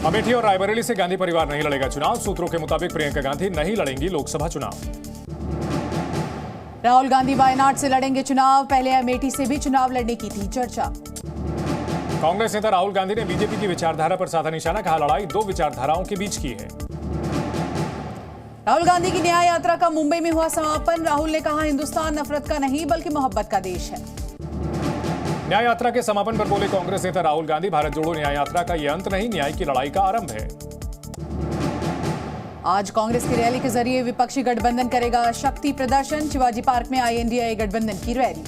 अमेठी और रायबरेली से गांधी परिवार नहीं लड़ेगा चुनाव। सूत्रों के मुताबिक प्रियंका गांधी नहीं लड़ेंगी लोकसभा चुनाव। राहुल गांधी वायनाड से लड़ेंगे चुनाव। पहले अमेठी से भी चुनाव लड़ने की थी चर्चा। कांग्रेस नेता राहुल गांधी ने बीजेपी की विचारधारा पर साधा निशाना। कहा, लड़ाई दो विचारधाराओं के बीच की है। राहुल गांधी की न्याय यात्रा का मुंबई में हुआ समापन। राहुल ने कहा, हिंदुस्तान नफरत का नहीं बल्कि मोहब्बत का देश है। न्याय यात्रा के समापन पर बोले कांग्रेस नेता राहुल गांधी, भारत जोड़ो न्याय यात्रा का यह अंत नहीं, न्याय की लड़ाई का आरंभ है। आज कांग्रेस की रैली के जरिए विपक्षी गठबंधन करेगा शक्ति प्रदर्शन। शिवाजी पार्क में INDA गठबंधन की रैली।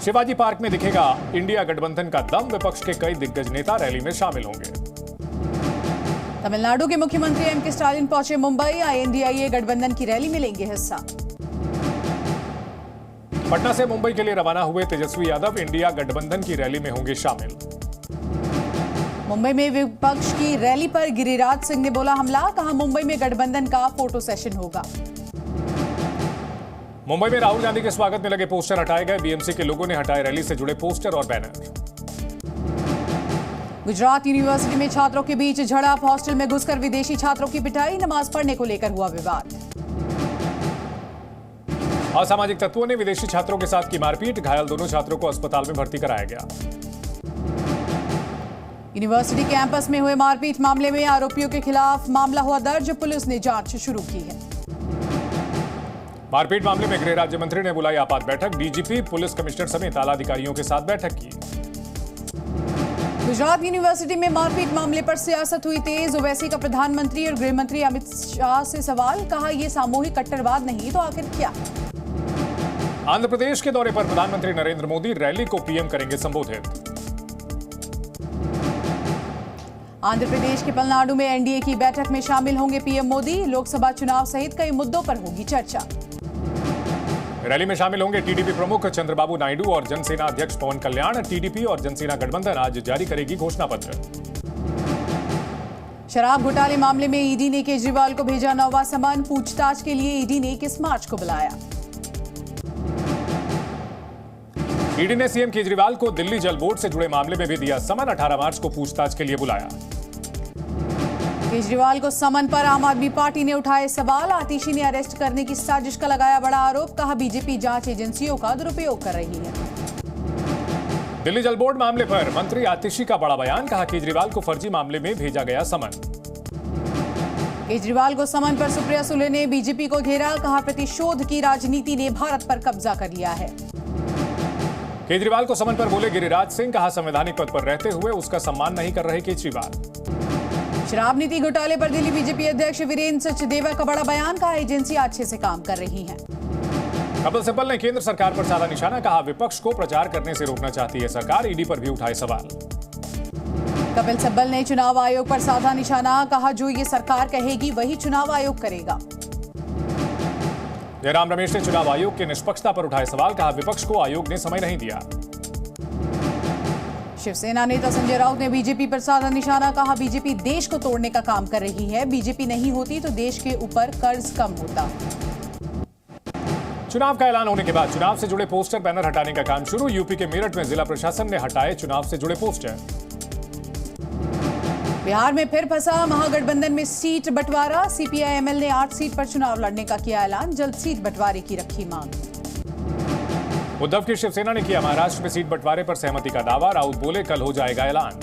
शिवाजी पार्क में दिखेगा इंडिया गठबंधन का दम। विपक्ष के कई दिग्गज नेता रैली में शामिल होंगे। तमिलनाडु के मुख्यमंत्री M.K. स्टालिन पहुंचे मुंबई। INDA गठबंधन की रैली में लेंगे हिस्सा। पटना से मुंबई के लिए रवाना हुए तेजस्वी यादव इंडिया गठबंधन की रैली में होंगे शामिल। मुंबई में विपक्ष की रैली पर गिरिराज सिंह ने बोला हमला। कहा, मुंबई में गठबंधन का फोटो सेशन होगा। मुंबई में राहुल गांधी के स्वागत में लगे पोस्टर हटाए गए। BMC के लोगों ने हटाए रैली से जुड़े पोस्टर और बैनर। गुजरात यूनिवर्सिटी में छात्रों के बीच झड़प। हॉस्टल में घुसकर विदेशी छात्रों की पिटाई। नमाज पढ़ने को लेकर हुआ विवाद। असामाजिक तत्वों ने विदेशी छात्रों के साथ की मारपीट। घायल दोनों छात्रों को अस्पताल में भर्ती कराया गया। यूनिवर्सिटी कैंपस में हुए मारपीट मामले में आरोपियों के खिलाफ मामला हुआ दर्ज। पुलिस ने जांच शुरू की है। मारपीट मामले में गृह राज्य मंत्री ने बुलाई आपात बैठक। DGP, पुलिस कमिश्नर समेत आला अधिकारियों के साथ बैठक की। गुजरात यूनिवर्सिटी में मारपीट मामले पर सियासत हुई तेज। ओवैसी का प्रधानमंत्री और गृह मंत्री अमित शाह से सवाल। कहा, यह सामूहिक कट्टरवाद नहीं तो आखिर क्या। आंध्र प्रदेश के दौरे पर प्रधानमंत्री नरेंद्र मोदी, रैली को PM करेंगे संबोधित। आंध्र प्रदेश के पलनाडु में NDA की बैठक में शामिल होंगे PM मोदी। लोकसभा चुनाव सहित कई मुद्दों पर होगी चर्चा। रैली में शामिल होंगे TDP प्रमुख चंद्रबाबू नायडू और जनसेना अध्यक्ष पवन कल्याण। TDP और जनसेना गठबंधन आज जारी करेगी घोषणा पत्र। शराब घोटाले मामले में ED ने केजरीवाल को भेजा नौवां समन। पूछताछ के लिए ED ने 21 मार्च को बुलाया। ED ने CM केजरीवाल को दिल्ली जल बोर्ड से जुड़े मामले में भी दिया समन। 18 मार्च को पूछताछ के लिए बुलाया। केजरीवाल को समन पर आम आदमी पार्टी ने उठाए सवाल। आतिशी ने अरेस्ट करने की साजिश का लगाया बड़ा आरोप। कहा, बीजेपी जांच एजेंसियों का दुरुपयोग कर रही है। दिल्ली जल बोर्ड मामले पर मंत्री आतिशी का बड़ा बयान। कहा, केजरीवाल को फर्जी मामले में भेजा गया समन। केजरीवाल को समन पर सुप्रिया सुले ने बीजेपी को घेरा। कहा, प्रतिशोध की राजनीति ने भारत पर कब्जा कर लिया है। केजरीवाल को समन पर बोले गिरिराज सिंह। कहा, संवैधानिक पद पर रहते हुए उसका सम्मान नहीं कर रहे केजरीवाल। शराब नीति घोटाले पर दिल्ली बीजेपी अध्यक्ष वीरेंद्र सचदेवा का बड़ा बयान। कहा, एजेंसी अच्छे से काम कर रही है। कपिल सिब्बल ने केंद्र सरकार पर साधा निशाना। कहा, विपक्ष को प्रचार करने से रोकना चाहती है सरकार। ED पर भी उठाए सवाल। कपिल सिब्बल ने चुनाव आयोग पर साधा निशाना। कहा, जो ये सरकार कहेगी वही चुनाव आयोग करेगा। जयराम रमेश ने चुनाव आयोग की निष्पक्षता पर उठाए सवाल। कहा, विपक्ष को आयोग ने समय नहीं दिया। शिवसेना नेता संजय राउत ने बीजेपी पर साधा निशाना। कहा, बीजेपी देश को तोड़ने का काम कर रही है। बीजेपी नहीं होती तो देश के ऊपर कर्ज कम होता। चुनाव का ऐलान होने के बाद चुनाव से जुड़े पोस्टर बैनर हटाने का काम शुरू। यूपी के मेरठ में जिला प्रशासन ने हटाए चुनाव से जुड़े पोस्टर। बिहार में फिर फंसा महागठबंधन में सीट बंटवारा। CPI-ML ने 8 सीट पर चुनाव लड़ने का किया ऐलान। जल्द सीट बंटवारे की रखी मांग। उद्धव की शिवसेना ने किया महाराष्ट्र में सीट बंटवारे पर सहमति का दावा। राउत बोले, कल हो जाएगा ऐलान।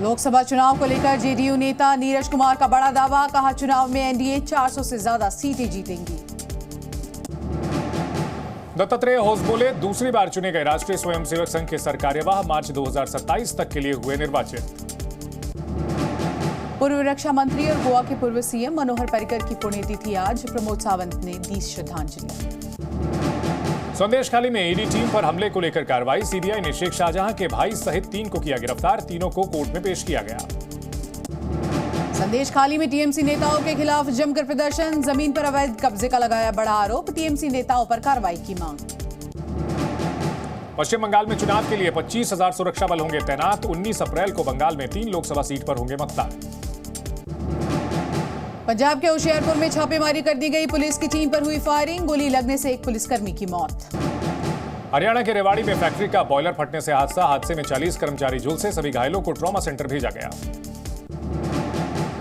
लोकसभा चुनाव को लेकर JDU नेता नीरज कुमार का बड़ा दावा। कहा, चुनाव में NDA 400 से ज्यादा सीटें जीतेंगी। दत्तात्रेय होस बोले, दूसरी बार चुने गए राष्ट्रीय स्वयंसेवक संघ के सरकार्यवाह मार्च 2027 तक के लिए हुए निर्वाचित। पूर्व रक्षा मंत्री और गोवा के पूर्व CM मनोहर पर्रिकर की पुण्यतिथि आज। प्रमोद सावंत ने दी श्रद्धांजलि। संदेशखाली में ED टीम पर हमले को लेकर कार्रवाई। CBI ने शेख शाहजहां के भाई सहित 3 को किया गिरफ्तार। तीनों को कोर्ट में पेश किया गया। संदेशखाली में TMC नेताओं के खिलाफ जमकर प्रदर्शन। जमीन पर अवैध कब्जे का लगाया बड़ा आरोप। TMC नेताओं पर कार्रवाई की मांग। पश्चिम बंगाल में चुनाव के लिए 25,000 सुरक्षा बल होंगे तैनात। 19 अप्रैल को बंगाल में 3 लोकसभा सीट पर होंगे मतदान। पंजाब के होशियारपुर में छापेमारी कर दी गई। पुलिस की टीम पर हुई फायरिंग। गोली लगने से एक पुलिसकर्मी की मौत। हरियाणा के रेवाड़ी में फैक्ट्री का बॉयलर फटने से हादसे में 40 कर्मचारी झुलसे, सभी घायलों को ट्रॉमा सेंटर भेजा गया।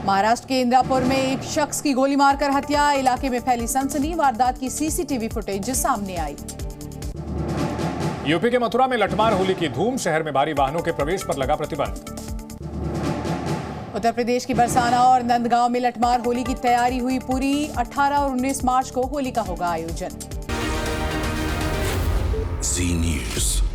महाराष्ट्र के इंद्रापुर में एक शख्स की गोली मारकर हत्या, इलाके में फैली सनसनी, वारदात की सीसीटीवी फुटेज सामने आई। यूपी के मथुरा में लठमार होली की धूम, शहर में भारी वाहनों के प्रवेश पर लगा प्रतिबंध। उत्तर प्रदेश की बरसाना और नंदगांव में लठमार होली की तैयारी हुई पूरी, 18 और 19 मार्च को होली का होगा आयोजन। जी न्यूज़।